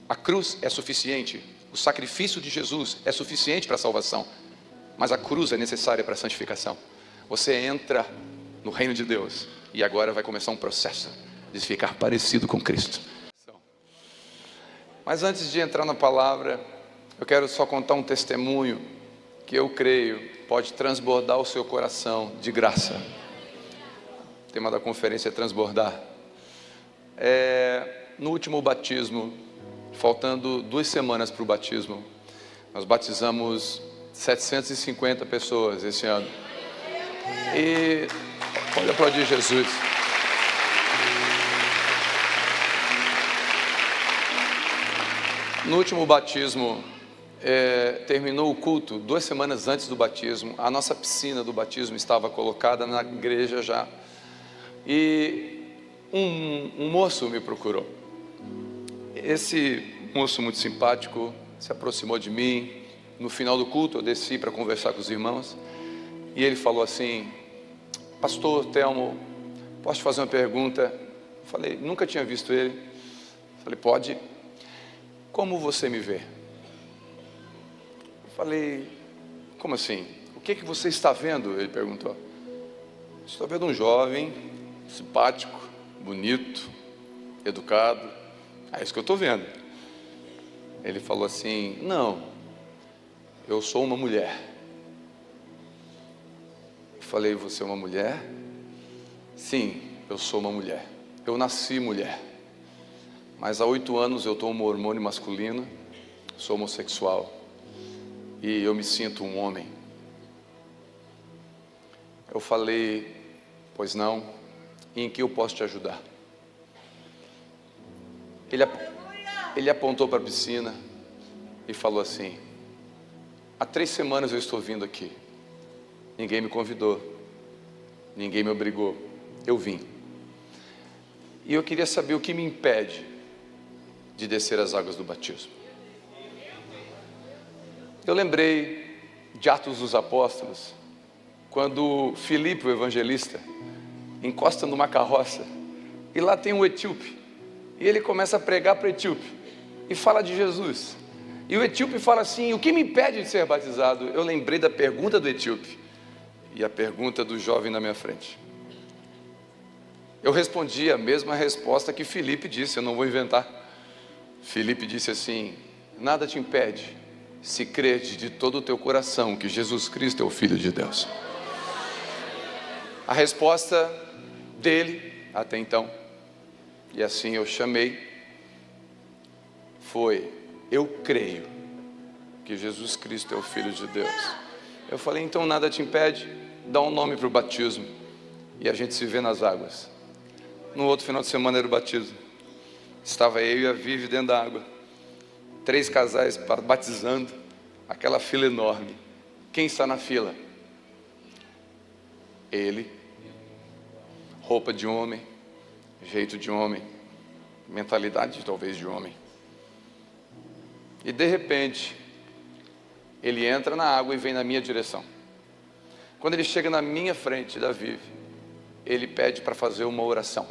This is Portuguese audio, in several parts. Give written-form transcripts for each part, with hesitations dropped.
A cruz é suficiente, o sacrifício de Jesus é suficiente para a salvação, mas a cruz é necessária para a santificação. Você entra no reino de Deus e agora vai começar um processo de ficar parecido com Cristo. Mas antes de entrar na palavra, eu quero só contar um testemunho que eu creio pode transbordar o seu coração de graça. O tema da conferência é transbordar. No último batismo, faltando 2 semanas para o batismo, nós batizamos 750 pessoas esse ano. E pode aplaudir Jesus. No último batismo, terminou o culto, 2 semanas antes do batismo. A nossa piscina do batismo estava colocada na igreja já. E um moço me procurou. Esse moço muito simpático se aproximou de mim. No final do culto eu desci para conversar com os irmãos. E ele falou assim: pastor Telmo, posso te fazer uma pergunta? Eu falei, nunca tinha visto ele. Eu falei, pode. Como você me vê? Eu falei, como assim? O que você está vendo? Ele perguntou. Estou vendo um jovem, simpático, bonito, educado. É isso que eu estou vendo. Ele falou assim, não, eu sou uma mulher. Eu falei, você é uma mulher? Sim, eu sou uma mulher. Eu nasci mulher. Mas há 8 anos eu tomo hormônio masculino, sou homossexual. E eu me sinto um homem. Eu falei, pois não, e em que eu posso te ajudar? Ele apontou para a piscina e falou assim, há 3 semanas eu estou vindo aqui. Ninguém me convidou, ninguém me obrigou, eu vim. E eu queria saber o que me impede de descer as águas do batismo. Eu lembrei de Atos dos Apóstolos, quando Filipe, o evangelista, encosta numa carroça, e lá tem um etíope, e ele começa a pregar para o etíope, e fala de Jesus, e o etíope fala assim, o que me impede de ser batizado? Eu lembrei da pergunta do etíope, e a pergunta do jovem na minha frente. Eu respondi a mesma resposta que Filipe disse, eu não vou inventar. Filipe disse assim, nada te impede, se crede de todo o teu coração que Jesus Cristo é o Filho de Deus. A resposta dele, até então, e assim eu chamei, foi, eu creio que Jesus Cristo é o Filho de Deus. Eu falei, então nada te impede, dá um nome para o batismo, e a gente se vê nas águas. No outro final de semana era o batismo. Estava eu e a Vivi dentro da água. 3 casais batizando. Aquela fila enorme. Quem está na fila? Ele. Roupa de homem. Jeito de homem. Mentalidade talvez de homem. E de repente, ele entra na água e vem na minha direção. Quando ele chega na minha frente da Vivi, ele pede para fazer uma oração.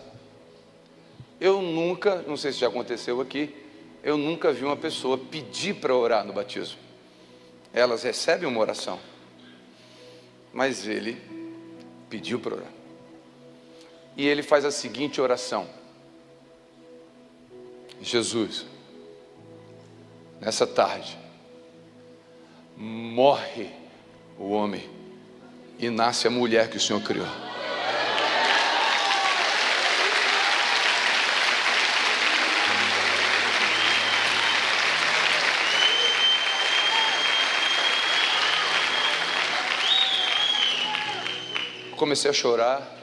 Eu nunca, não sei se já aconteceu aqui, eu nunca vi uma pessoa pedir para orar no batismo. Elas recebem uma oração, mas ele pediu para orar. E ele faz a seguinte oração: Jesus, nessa tarde, morre o homem e nasce a mulher que o Senhor criou. Comecei a chorar,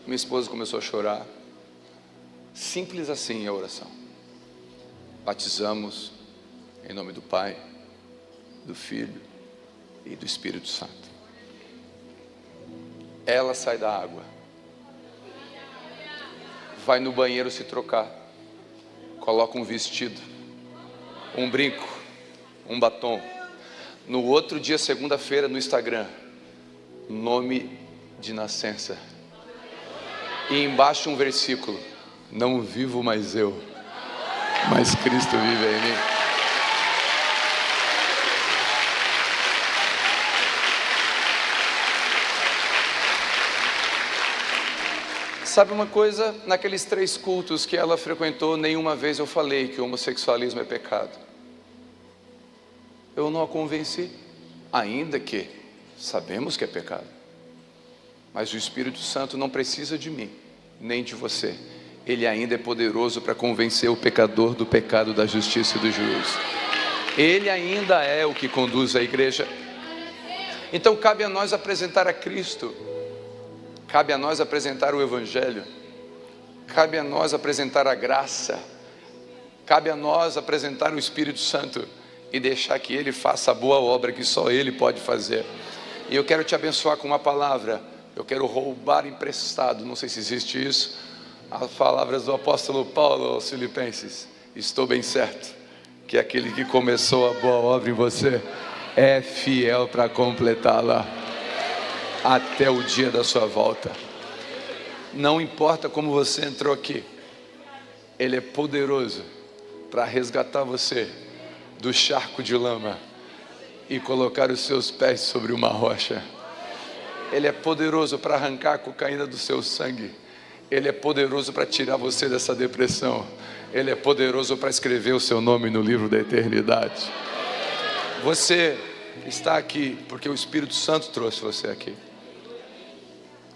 minha esposa começou a chorar. Simples assim a oração. Batizamos em nome do Pai, do Filho e do Espírito Santo. Ela sai da água, vai no banheiro se trocar, coloca um vestido, um brinco, um batom. No outro dia, segunda-feira, no Instagram, nome de nascença, e embaixo um versículo: não vivo mais eu, mas Cristo vive em mim. Sabe uma coisa? Naqueles 3 cultos que ela frequentou, nenhuma vez eu falei que o homossexualismo é pecado. Eu não a convenci, ainda que sabemos que é pecado. Mas o Espírito Santo não precisa de mim, nem de você. Ele ainda é poderoso para convencer o pecador do pecado, da justiça e do juízo. Ele ainda é o que conduz a igreja. Então cabe a nós apresentar a Cristo. Cabe a nós apresentar o Evangelho, cabe a nós apresentar a graça, cabe a nós apresentar o Espírito Santo e deixar que Ele faça a boa obra que só Ele pode fazer. E eu quero te abençoar com uma palavra, eu quero roubar emprestado, não sei se existe isso, as palavras do apóstolo Paulo aos Filipenses. Estou bem certo que aquele que começou a boa obra em você é fiel para completá-la até o dia da sua volta. Não importa como você entrou aqui, Ele é poderoso para resgatar você do charco de lama e colocar os seus pés sobre uma rocha. Ele é poderoso para arrancar a cocaína do seu sangue. Ele é poderoso para tirar você dessa depressão. Ele é poderoso para escrever o seu nome no livro da eternidade. Você está aqui porque o Espírito Santo trouxe você aqui.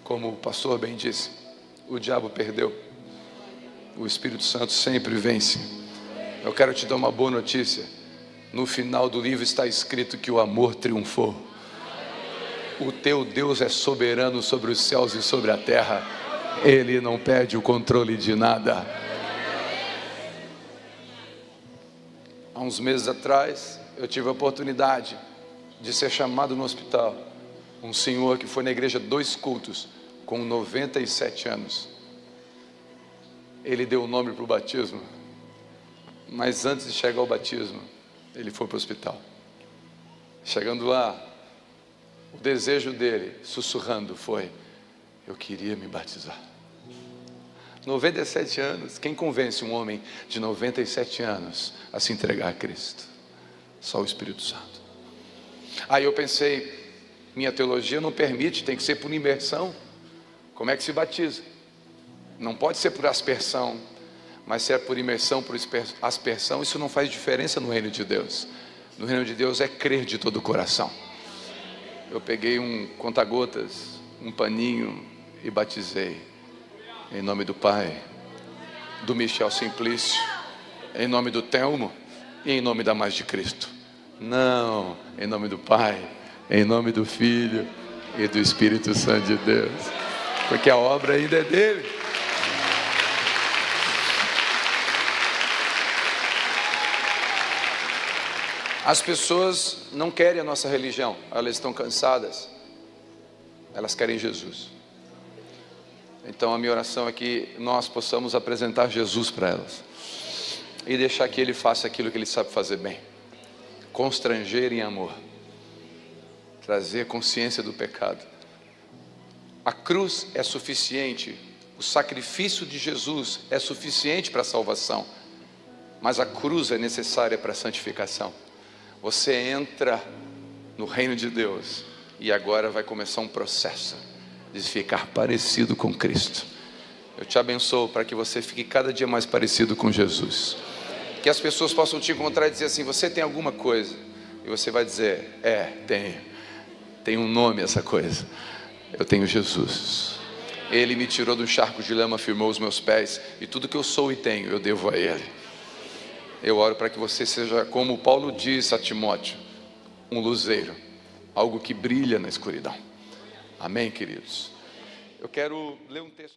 Como o pastor bem disse, o diabo perdeu, o Espírito Santo sempre vence. Eu quero te dar uma boa notícia. No final do livro está escrito que o amor triunfou. O teu Deus é soberano sobre os céus e sobre a terra. Ele não perde o controle de nada. Há uns meses atrás, eu tive a oportunidade de ser chamado no hospital. Um senhor que foi na igreja 2 cultos, com 97 anos. Ele deu o nome para o batismo, mas antes de chegar ao batismo, ele foi para o hospital. Chegando lá, o desejo dele, sussurrando, foi: eu queria me batizar. 97 anos, quem convence um homem de 97 anos a se entregar a Cristo? Só o Espírito Santo. Aí eu pensei, minha teologia não permite, tem que ser por imersão. Como é que se batiza? Não pode ser por aspersão, mas se é por imersão, por aspersão, isso não faz diferença no reino de Deus. No reino de Deus é crer de todo o coração. Eu peguei um conta-gotas, um paninho e batizei. Em nome do Pai, do Michel Simplício, em nome do Telmo e em nome da Mais de Cristo. Não, em nome do Pai, em nome do Filho e do Espírito Santo de Deus. Porque a obra ainda é dele. As pessoas não querem a nossa religião, elas estão cansadas. Elas querem Jesus. Então a minha oração é que nós possamos apresentar Jesus para elas e deixar que Ele faça aquilo que Ele sabe fazer bem. Constranger em amor, trazer consciência do pecado. A cruz é suficiente, o sacrifício de Jesus é suficiente para a salvação, mas a cruz é necessária para a santificação. Você entra no reino de Deus e agora vai começar um processo de ficar parecido com Cristo. Eu te abençoo para que você fique cada dia mais parecido com Jesus. Que as pessoas possam te encontrar e dizer assim: você tem alguma coisa? E você vai dizer: tenho. Tem um nome essa coisa. Eu tenho Jesus. Ele me tirou do charco de lama, firmou os meus pés, e tudo que eu sou e tenho, eu devo a Ele. Eu oro para que você seja, como Paulo diz a Timóteo, um luzeiro, algo que brilha na escuridão. Amém, queridos? Eu quero ler um texto.